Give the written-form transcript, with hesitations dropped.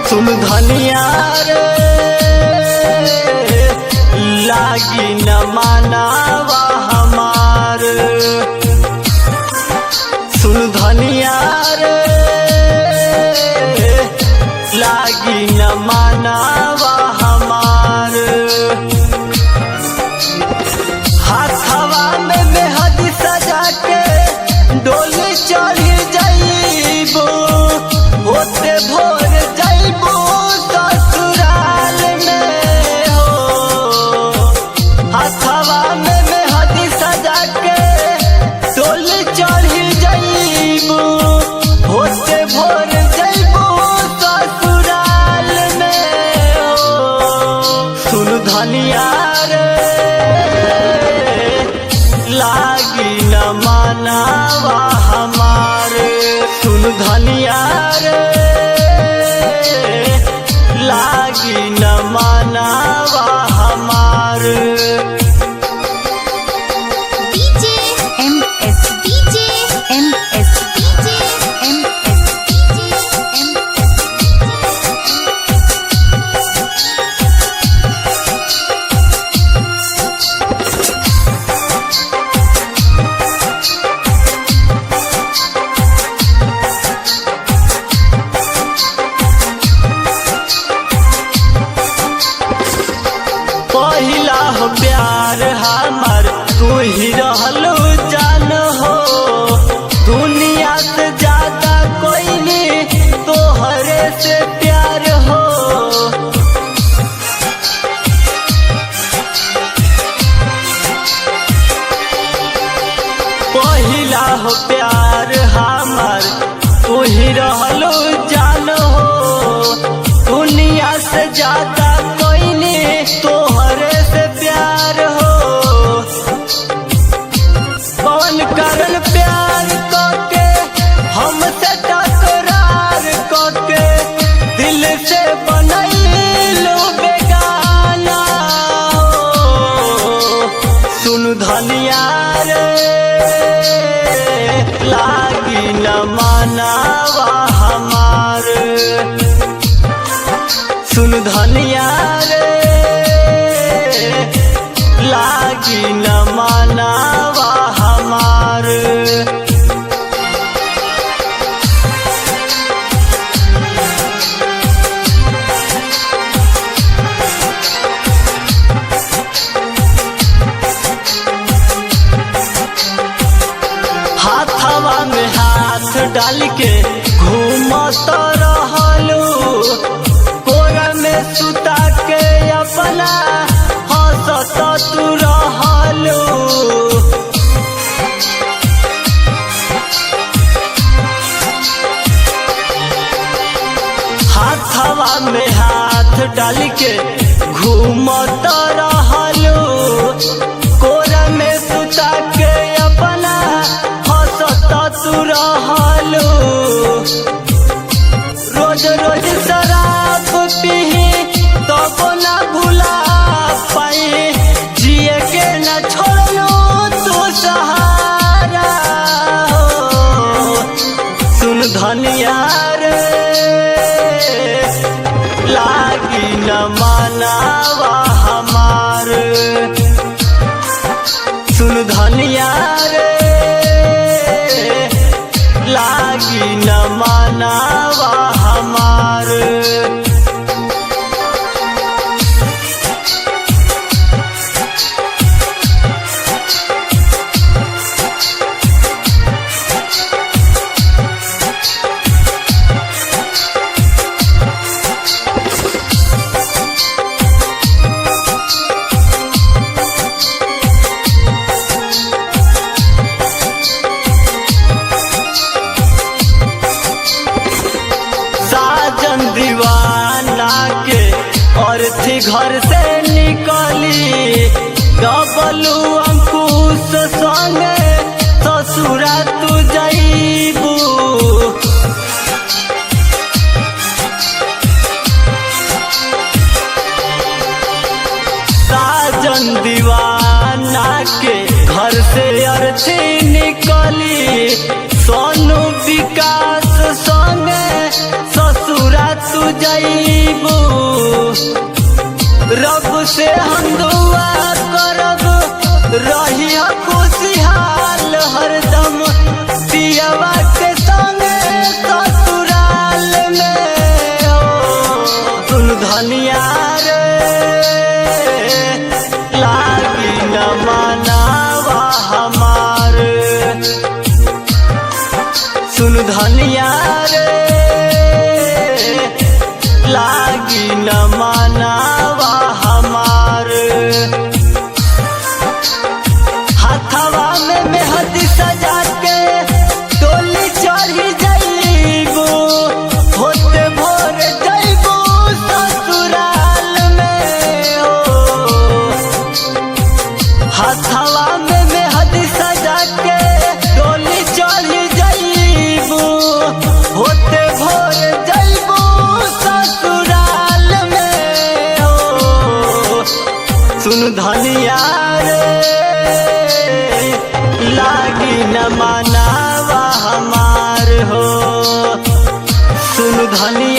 सुन धनिया रे लागी न मानावा हमार। सुन धनिया रे लागी न मानावा हमार। हाथवा में मेहंदी सजा के डोली चढ़ी जाइबो, होते भोर जाइबो ससुराल में हो। हाथवा में मेहंदी सजा के डोली चढ़ी जाइबो, होते भोर जाइबो ससुराल में हो। सुन धनिया रे लागी न मानावा हमारे। सुन धनिया रे लागी न मानावा हमारे। DJ MS DJ MS DJ MS DJ MS। पहिला हो प्यार हमार तू ही रहलू जान हो। दुनिया से ज्यादा कोई नहीं तोहरे से प्यार हो। पहिला हो प्यार हमार तू ही रहलू जान हो। दुनिया से ज्यादा कोई नहीं तोहरे से प्यार हो। कौन करन प्यार करके हमसे टकरार करके दिल से बनैलू बेगाना हो। सुन धनिया रे लागी न मानावा हमार। सुन धनिया रे लागी न मानावा हमार। हाथवा में हाथ डाल के घूमत रहलू, कोरा में सुता के अपना हंसत तू रहलू। हाथवा में हाथ डाल के घूमत रहलू, कोरा में सुता के अपना हंसत तू रहलू। रोज रोज शराब पीही तब न भुला पाई, जिए के न छोड़लू तू सहारा हो। सुन धनिया रे लागी न मानावा हमार। सुन धनिया रे लागी न मानावा हमार। साजन दीवा और थी घर से निकली डबलू अंकुश संगे ससुरा तू जईबू। साजन दीवाना के घर से अर्थी निकली सोनू विकास संगे ससुरा तू जईबू। रब से हम दुआ करब रही खुशहाल हरदम पियवा के संगे ससुराल में हो। सुन धनिया रे लागी न मनावा हमार। सुन धनिया रे लागी न मनावा हमार। हाथवा में मेहंदी सजा के डोली चढ़ी जईबू। होते भोर जईबू ससुराल में हो। हाथवा में मेहंदी सजा के डोली चढ़ी जईबू। होते भोर जईबू ससुराल में हो। सुन धनिया रे लागी न मनावा हमार हो। सुन धनिया